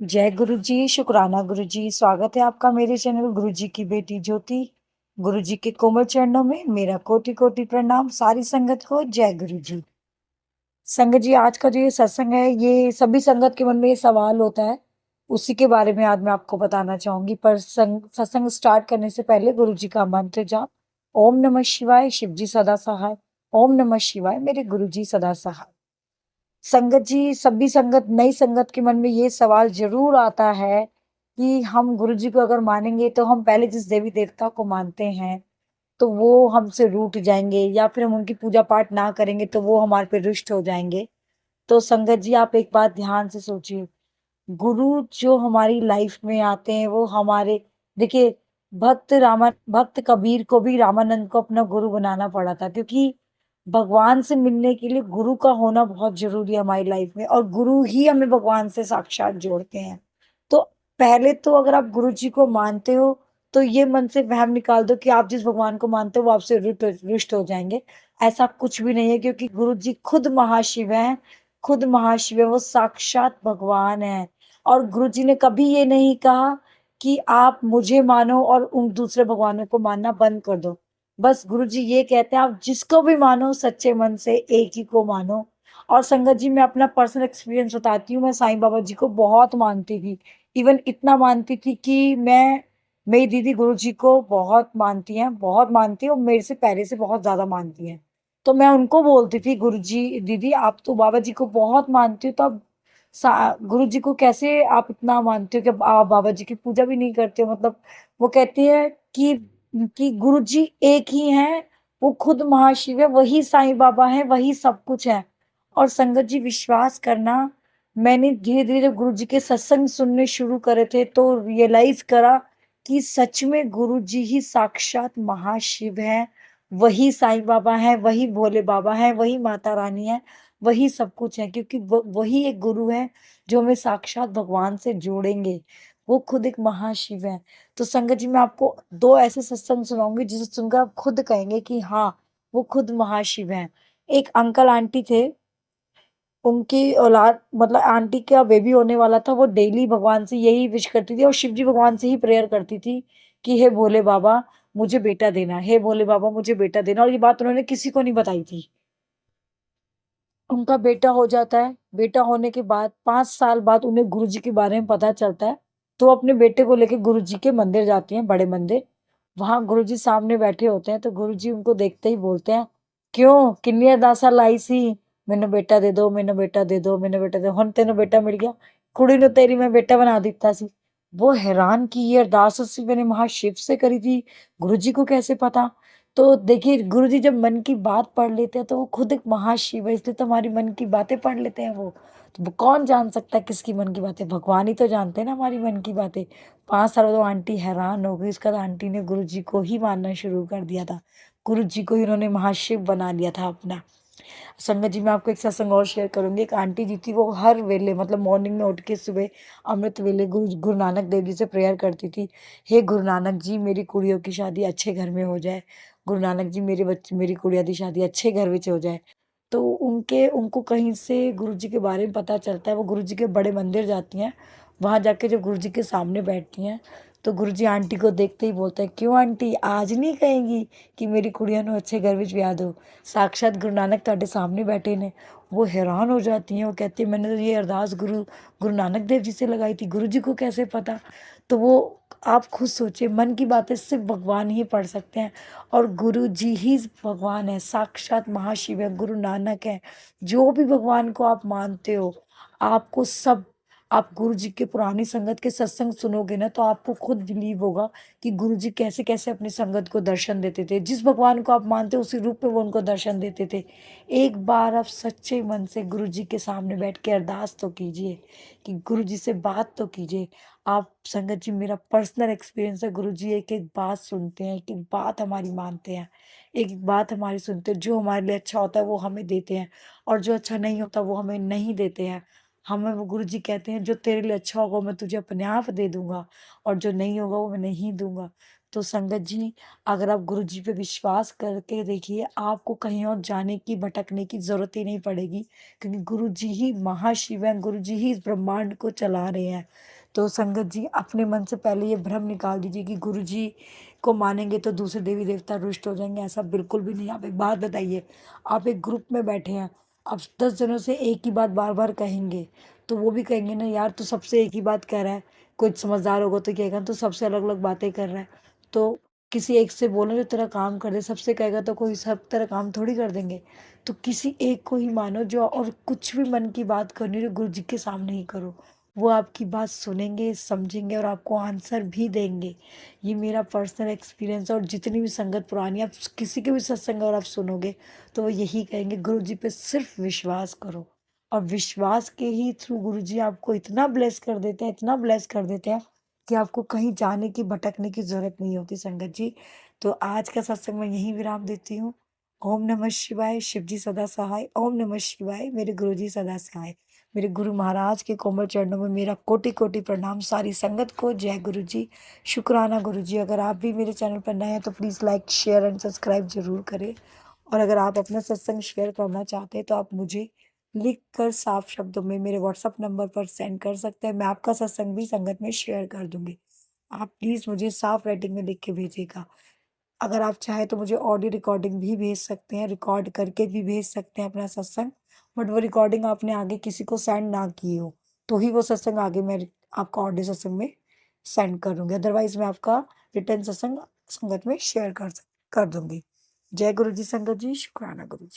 जय गुरु जी, शुक्राना गुरु जी। स्वागत है आपका मेरे चैनल गुरु जी की बेटी ज्योति। गुरु जी के कोमल चरणों में मेरा कोटि कोटि प्रणाम। सारी संगत को जय गुरु जी। संगत जी, आज का जो ये सत्संग है, ये सभी संगत के मन में ये सवाल होता है, उसी के बारे में आज मैं आपको बताना चाहूंगी। पर सत्संग स्टार्ट करने से पहले गुरु जी का मंत्र जाप। ओम नमः शिवाय, शिव जी सदा सहाय। ओम नमः शिवाय, मेरे गुरु जी सदा सहाय। संगत जी, सभी संगत, नई संगत के मन में ये सवाल जरूर आता है कि हम गुरु जी को अगर मानेंगे तो हम पहले जिस देवी देवता को मानते हैं तो वो हमसे रूठ जाएंगे, या फिर हम उनकी पूजा पाठ ना करेंगे तो वो हमारे पे रुष्ट हो जाएंगे। तो संगत जी, आप एक बात ध्यान से सोचिए। गुरु जो हमारी लाइफ में आते हैं वो हमारे, देखिए, भक्त कबीर को भी रामानंद को अपना गुरु बनाना पड़ा था, क्योंकि भगवान से मिलने के लिए गुरु का होना बहुत जरूरी है हमारी लाइफ में, और गुरु ही हमें भगवान से साक्षात जोड़ते हैं। तो पहले तो अगर आप गुरु जी को मानते हो तो ये मन से वहम निकाल दो कि आप जिस भगवान को मानते हो वो आपसे रुष्ट हो जाएंगे। ऐसा कुछ भी नहीं है, क्योंकि गुरु जी खुद महाशिव है। खुद महाशिव है, वो साक्षात भगवान है। और गुरु जी ने कभी ये नहीं कहा कि आप मुझे मानो और उन दूसरे भगवानों को मानना बंद कर दो। बस गुरु जी ये कहते हैं, आप जिसको भी मानो सच्चे मन से एक ही को मानो। और संगत जी, मैं अपना पर्सनल एक्सपीरियंस बताती हूँ। मैं साईं बाबा जी को बहुत मानती थी। इवन इतना मानती थी कि मेरी दीदी गुरु जी को बहुत मानती हैं, बहुत मानती है, और मेरे से पहले से बहुत ज्यादा मानती हैं। तो मैं उनको बोलती थी, गुरु जी दीदी, आप तो बाबा जी को बहुत मानती हो, तो अब गुरु जी को कैसे आप इतना मानते हो कि आप बाबा जी की पूजा भी नहीं करते हो? मतलब वो कहती है कि गुरु जी एक ही हैं, वो खुद महाशिव है, वही साईं बाबा है, वही सब कुछ है। और संगत जी, विश्वास करना, मैंने धीरे धीरे जब गुरु जी के सत्संग सुनने शुरू करे थे तो रियलाइज करा कि सच में गुरु जी ही साक्षात महाशिव है। वही साईं बाबा है, वही भोले बाबा है, वही माता रानी है, वही सब कुछ है, क्योंकि वही एक गुरु है जो हमें साक्षात भगवान से जोड़ेंगे। वो खुद एक महाशिव है। तो संगत जी, मैं आपको दो ऐसे सत्संग सुनाऊंगी जिसे सुनकर आप खुद कहेंगे कि हाँ, वो खुद महाशिव है। एक अंकल आंटी थे, उनकी औलाद, मतलब आंटी का बेबी होने वाला था। वो डेली भगवान से यही विश करती थी और शिव जी भगवान से ही प्रेयर करती थी कि हे भोले बाबा, मुझे बेटा देना, हे भोले बाबा, मुझे बेटा देना। और ये बात उन्होंने किसी को नहीं बताई थी। उनका बेटा हो जाता है। बेटा होने के बाद 5 साल बाद उन्हें गुरु जी के बारे में पता चलता है। तो वो अपने बेटे को लेके गुरु जी के मंदिर जाती हैं, बड़े मंदिर। वहां गुरु जी सामने बैठे होते हैं, तो गुरु जी उनको देखते ही बोलते हैं, क्यों, किन्नी अरदासा लाई सी, मैनू बेटा दे दो, मैनू बेटा दे दो, मैनू बेटा दे दो, हुण तेनू बेटा मिल गया, कुड़ी नु तेरी मैं बेटा बना दिता सी। वो हैरान कि ये अरदास उससे मैंने महाशिव से करी थी, गुरु जी को कैसे पता? तो देखिए, गुरु जी जब मन की बात पढ़ लेते हैं तो वो खुद एक महाशिव है, इसलिए तो हमारी मन की बातें पढ़ लेते हैं वो। तो वो कौन जान सकता है किसकी मन की बातें? भगवान ही तो जानते हैं ना हमारी मन की बातें। 5 साल तो आंटी हैरान हो गई। उसके बाद आंटी ने गुरु जी को ही मानना शुरू कर दिया था। गुरु जी को ही उन्होंने महाशिव बना लिया था अपना। संगत जी, मैं आपको एक सत्संग और शेयर करूंगी। एक आंटी जी थी, वो हर वेले, मतलब मॉर्निंग में उठ के सुबह अमृत वेले गुरु गुरु नानक देव जी से प्रेयर करती थी। हे गुरु नानक जी, मेरी कुड़ियों की शादी अच्छे घर में हो जाए। गुरु नानक जी, मेरे बच्चे, मेरी कुड़िया की शादी अच्छे घर में हो जाए। तो उनके उनको कहीं से गुरु जी के बारे में पता चलता है। वो गुरु जी के बड़े मंदिर जाती हैं। वहां जाके जब गुरु जी के सामने बैठती हैं तो गुरु जी आंटी को देखते ही बोलते हैं, क्यों आंटी, आज नहीं कहेंगी कि मेरी कुड़िया नु अच्छे घर में ब्याह दो? साक्षात गुरु नानक ਤੁਹਾਡੇ सामने बैठे ने। वो हैरान हो जाती हैं। वो कहती है, मैंने तो ये अरदास गुरु गुरु नानक देव जी से लगाई थी, गुरु जी को कैसे पता? तो वो, आप खुद सोचिए, मन की बातें सिर्फ भगवान ही पढ़ सकते हैं। और गुरु जी ही भगवान है, साक्षात महाशिव है, गुरु नानक है। जो भी भगवान को आप मानते हो, आपको सब, आप गुरु जी के पुरानी संगत के सत्संग सुनोगे ना तो आपको खुद बिलीव होगा कि गुरु जी कैसे कैसे अपनी संगत को दर्शन देते थे। जिस भगवान को आप मानते हो उसी रूप में वो उनको दर्शन देते थे। एक बार आप सच्चे मन से गुरु जी के सामने बैठ के अरदास तो कीजिए, कि गुरु जी से बात तो कीजिए। आप संगत जी, मेरा पर्सनल एक्सपीरियंस है, गुरु जी एक एक बात सुनते हैं, एक एक बात हमारी मानते हैं, एक एक बात हमारी सुनते हैं। जो हमारे लिए अच्छा होता है वो हमें देते हैं, और जो अच्छा नहीं होता वो हमें नहीं देते हैं। हमें वो गुरु जी कहते हैं, जो तेरे लिए अच्छा होगा मैं तुझे अपने आप दे दूंगा, और जो नहीं होगा वो मैं नहीं दूंगा। तो संगत जी, अगर आप गुरु जी पे विश्वास करके देखिए, आपको कहीं और जाने की, भटकने की ज़रूरत ही नहीं पड़ेगी, क्योंकि गुरु जी ही महाशिव हैं, गुरु जी ही इस ब्रह्मांड को चला रहे हैं। तो संगत जी, अपने मन से पहले ये भ्रम निकाल दीजिए कि गुरु जी को मानेंगे तो दूसरे देवी-देवता रुष्ट हो जाएँगे, ऐसा बिल्कुल भी नहीं। आप एक बात बताइए, आप एक ग्रुप में बैठे हैं, आप 10 जनों से एक ही बात बार-बार कहेंगे, तो वो भी कहेंगे ना, यार तू सबसे एक ही बात कह रहा है। कोई समझदार होगा तो कहेगा तू सबसे अलग-अलग बातें कर रहा है। तो किसी एक से बोलो जो तेरा काम कर दे, सबसे कहेगा तो कोई सब तेरा काम थोड़ी कर देंगे। तो किसी एक को ही मानो, जो और कुछ भी मन की बात करनी हो गुरु जी के सामने ही करो। वो आपकी बात सुनेंगे, समझेंगे और आपको आंसर भी देंगे। ये मेरा पर्सनल एक्सपीरियंस है, और जितनी भी संगत पुरानी आप किसी के भी सत्संग अगर आप सुनोगे, तो वो यही कहेंगे, गुरु जी पे सिर्फ विश्वास करो। और विश्वास के ही थ्रू गुरुजी आपको इतना ब्लेस कर देते हैं, इतना ब्लेस कर देते हैं कि आपको कहीं जाने की, भटकने की ज़रूरत नहीं होती संगत जी। तो आज का सत्संग मैं यहीं विराम देती हूँ। ओम नमः शिवाय, शिव जी सदा सहाय। ओम नमः शिवाय, मेरे गुरुजी सदा सहाय। मेरे गुरु महाराज के कोमल चरणों में मेरा कोटि-कोटि प्रणाम। सारी संगत को जय गुरुजी। शुक्राना गुरुजी। अगर आप भी मेरे चैनल पर नए हैं तो please like, share and subscribe ज़रूर करें। और अगर आप अपना सत्संग शेयर करना चाहते हैं तो आप मुझे लिख कर साफ शब्दों में मेरे व्हाट्सएप नंबर पर सेंड कर सकते हैं। मैं आपका सत्संग भी संगत में शेयर कर दूँगी। आप प्लीज़ मुझे साफ राइटिंग में लिख के भेजिएगा। अगर आप चाहें तो मुझे ऑडियो रिकॉर्डिंग भी भेज सकते हैं, रिकॉर्ड करके भी भेज सकते हैं अपना सत्संग। बट वो रिकॉर्डिंग आपने आगे किसी को सेंड ना की हो, तो ही वो सत्संग आगे मैं आपका ऑडियो सत्संग में सेंड कर दूँगी। अदरवाइज़ मैं आपका रिटर्न सत्संग संगत में शेयर कर दूँगी। जय गुरु जी संगत जी, शुक्राना गुरु जी।